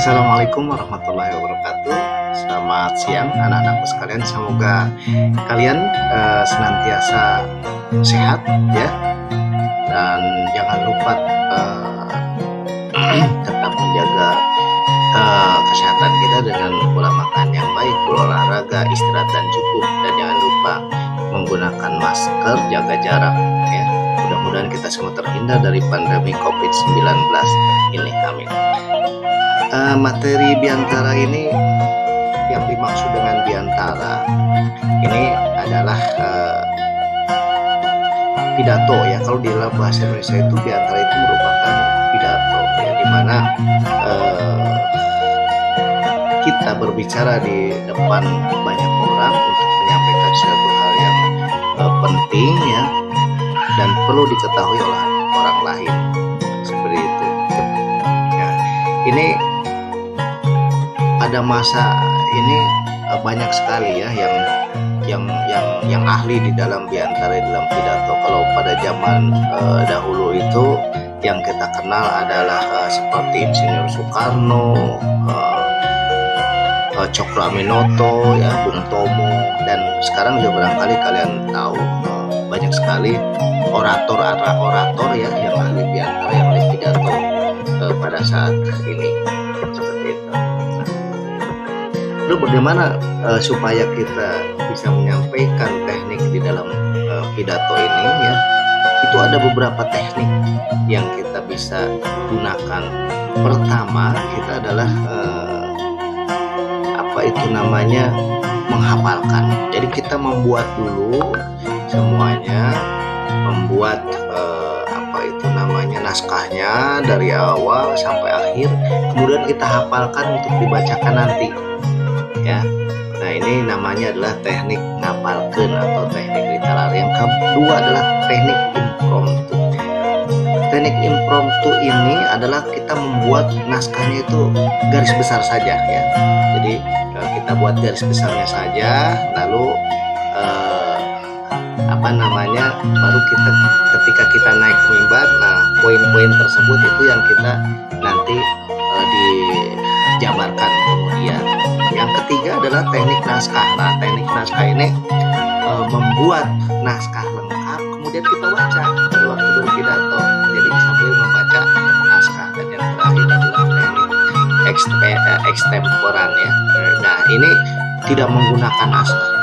Assalamualaikum warahmatullahi wabarakatuh. Selamat siang anak-anakku sekalian. Semoga kalian senantiasa sehat ya. Dan jangan lupa tetap menjaga kesehatan kita dengan pola makan yang baik, berolahraga, istirahat dan cukup, dan jangan lupa menggunakan masker, jaga jarak ya. Mudah-mudahan kita semua terhindar dari pandemi COVID-19 ini. Amin. Materi Biantara ini, yang dimaksud dengan Biantara ini adalah pidato ya. Kalau di dalam bahasa Indonesia itu Biantara itu merupakan pidato ya, dimana kita berbicara di depan banyak orang untuk menyampaikan suatu hal yang penting ya, dan perlu diketahui oleh orang lain, seperti itu ya. Ini pada masa ini banyak sekali ya yang ahli di dalam Biantara, di dalam pidato. Kalau pada zaman dahulu itu yang kita kenal adalah seperti Insinyur Soekarno, Cokro Aminoto ya, Bung Tomo, dan sekarang juga barangkali kalian tahu banyak sekali orator ya yang ahli Biantara, yang ahli pidato pada saat ini, seperti itu. Lalu bagaimana supaya kita bisa menyampaikan teknik di dalam pidato ini ya? Itu ada beberapa teknik yang kita bisa gunakan. Pertama, kita adalah menghafalkan. Jadi kita membuat dulu semuanya, membuat naskahnya dari awal sampai akhir, kemudian kita hafalkan untuk dibacakan nanti ya. Nah, ini namanya adalah teknik ngapalkeun atau teknik literal. Yang kedua adalah teknik impromptu. Teknik impromptu ini adalah kita membuat naskahnya itu garis besar saja ya. Jadi kita buat garis besarnya saja, lalu baru ketika kita naik ke mimbar, nah poin-poin tersebut itu yang kita nanti dijabarkan kemudian. Yang ketiga adalah teknik naskah. Nah, teknik naskah ini membuat naskah lengkap, kemudian kita baca pada waktu berpidato. Jadi sambil membaca naskah. Dan yang terakhir adalah teknik ekstemporan ya. Nah, ini tidak menggunakan naskah.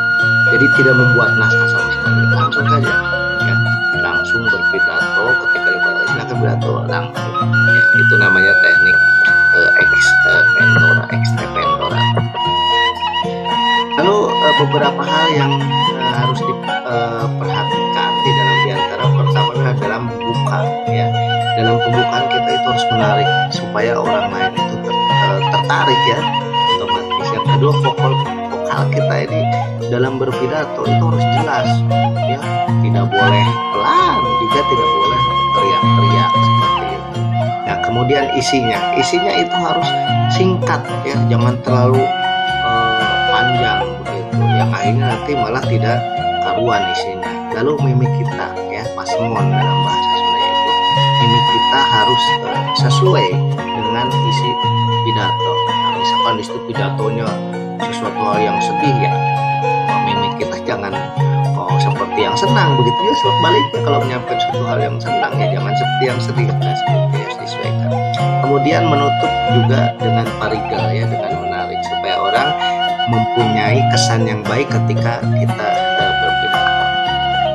Jadi tidak membuat naskah sama sekali, langsung saja ya, langsung berpidato. Ketika silakan pidato langsung ya. Itu namanya teknik ekstempora. Lalu beberapa hal yang harus diperhatikan di dalam Biantara. Pertama adalah dalam membuka ya. Dalam pembukaan kita itu harus menarik supaya orang lain itu tertarik ya, otomatis. Yang kedua, vokal kita ini dalam berpidato itu harus jelas ya, tidak boleh pelan, juga tidak boleh teriak-teriak seperti itu. Nah, kemudian isinya itu harus singkat ya, jangan terlalu panjang begitu yang akhirnya nanti malah tidak karuan isinya. Lalu mimik kita ya, pasemon dalam bahasa Sunda itu, mimik kita harus sesuai dengan isi pidato. Nah, misalkan di situ pidatonya sesuatu hal yang sedih ya, mimik kita jangan seperti yang senang begitu ya. Sebaliknya kalau menyampaikan suatu hal yang senang ya jangan seperti yang sedih. Nah, seperti harus disesuaikan. Kemudian menutup juga dengan parigal ya, dengan menarik supaya orang mempunyai kesan yang baik ketika kita berpidato.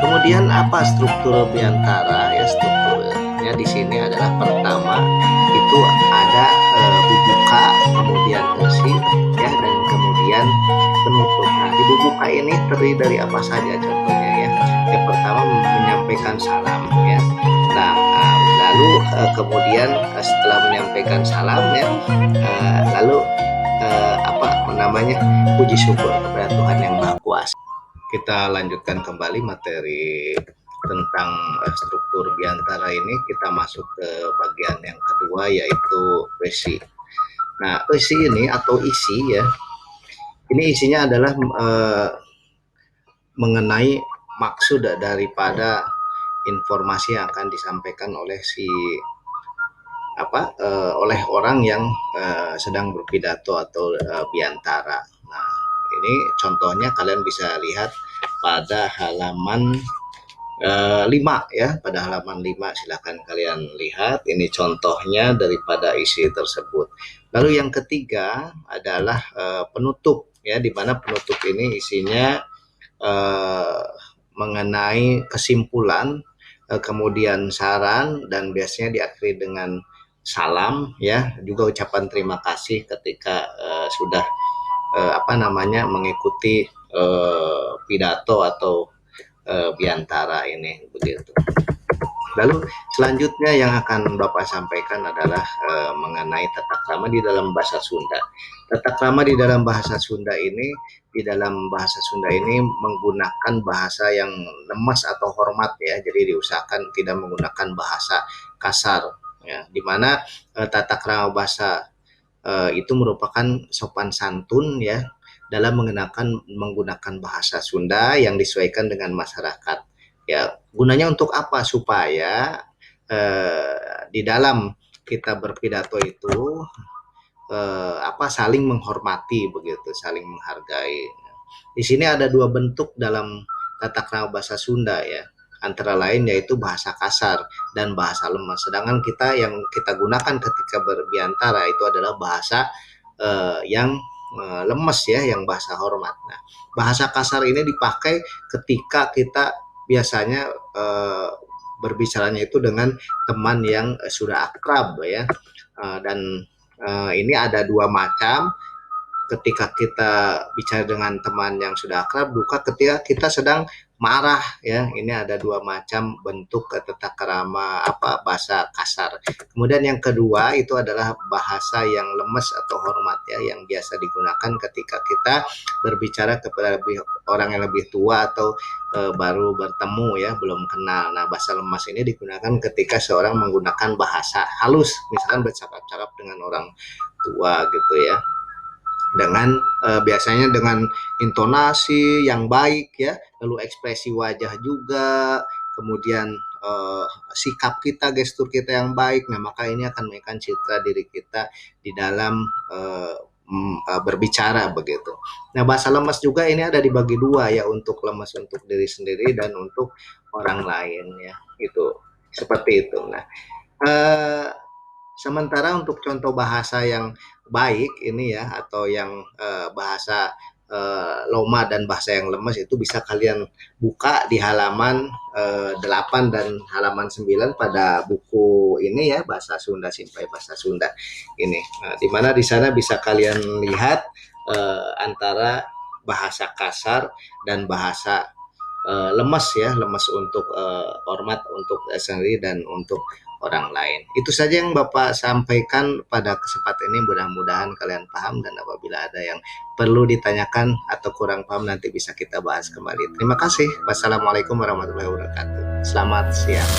Kemudian apa struktur Biantara ya? Strukturnya di sini adalah pertama itu ada bubuka, kemudian isi ya, dan kemudian penutup. Nah, di bubuka ini terdiri dari apa saja contohnya ya. Yang pertama menyampaikan salam ya. Nah, lalu kemudian setelah menyampaikan salam ya, lalu puji syukur kepada Tuhan yang Maha Kuasa. Kita lanjutkan kembali materi tentang struktur Biantara ini. Kita masuk ke bagian yang kedua, yaitu isi. Nah, isi ini atau isi ya, ini isinya adalah mengenai maksud daripada informasi yang akan disampaikan oleh si oleh orang yang sedang berpidato atau biantara. Nah, ini contohnya kalian bisa lihat pada halaman 5 ya, pada halaman 5 silakan kalian lihat ini contohnya daripada isi tersebut. Lalu yang ketiga adalah penutup ya, di mana penutup ini isinya mengenai kesimpulan, kemudian saran, dan biasanya diakhiri dengan salam ya, juga ucapan terima kasih ketika sudah mengikuti pidato atau biantara ini begitu. Lalu selanjutnya yang akan Bapak sampaikan adalah mengenai tata krama di dalam bahasa Sunda. Tata krama di dalam bahasa Sunda ini, menggunakan bahasa yang lemas atau hormat ya. Jadi diusahakan tidak menggunakan bahasa kasar ya. Di mana tata krama bahasa itu merupakan sopan santun ya, dalam menggunakan bahasa Sunda yang disesuaikan dengan masyarakat. Ya, gunanya untuk apa? Supaya di dalam kita berpidato itu saling menghormati begitu, saling menghargai. Di sini ada dua bentuk dalam tata krama bahasa Sunda ya. Antara lain yaitu bahasa kasar dan bahasa lemas. Sedangkan yang kita gunakan ketika berbiantara itu adalah bahasa yang lemes ya, yang bahasa hormat. Nah, bahasa kasar ini dipakai ketika kita biasanya berbicaranya itu dengan teman yang sudah akrab ya, dan ini ada dua macam. Ketika kita bicara dengan teman yang sudah akrab, duka ketika kita sedang marah ya. Ini ada dua macam bentuk tata krama bahasa kasar. Kemudian yang kedua itu adalah bahasa yang lemes atau hormat ya, yang biasa digunakan ketika kita berbicara kepada orang yang lebih tua atau baru bertemu ya, belum kenal. Nah, bahasa lemas ini digunakan ketika seorang menggunakan bahasa halus, misalkan bercakap-cakap dengan orang tua gitu ya, dengan biasanya dengan intonasi yang baik ya, lalu ekspresi wajah juga, kemudian sikap kita, gestur kita yang baik. Nah, maka ini akan menaikkan citra diri kita di dalam berbicara begitu. Nah, bahasa lemas juga ini ada dibagi dua ya, untuk lemas untuk diri sendiri dan untuk orang lain ya, itu seperti itu. Nah, sementara untuk contoh bahasa yang baik ini ya, atau yang bahasa loma dan bahasa yang lemes, itu bisa kalian buka di halaman 8 dan halaman 9 pada buku ini ya, Bahasa Sunda Simpai Bahasa Sunda ini. Nah, di mana di sana bisa kalian lihat antara bahasa kasar dan bahasa lemes ya, lemes untuk hormat untuk sendiri dan untuk orang lain. Itu saja yang Bapak sampaikan pada kesempatan ini. Mudah-mudahan kalian paham, dan apabila ada yang perlu ditanyakan atau kurang paham nanti bisa kita bahas kembali. Terima kasih. Wassalamualaikum warahmatullahi wabarakatuh. Selamat siang.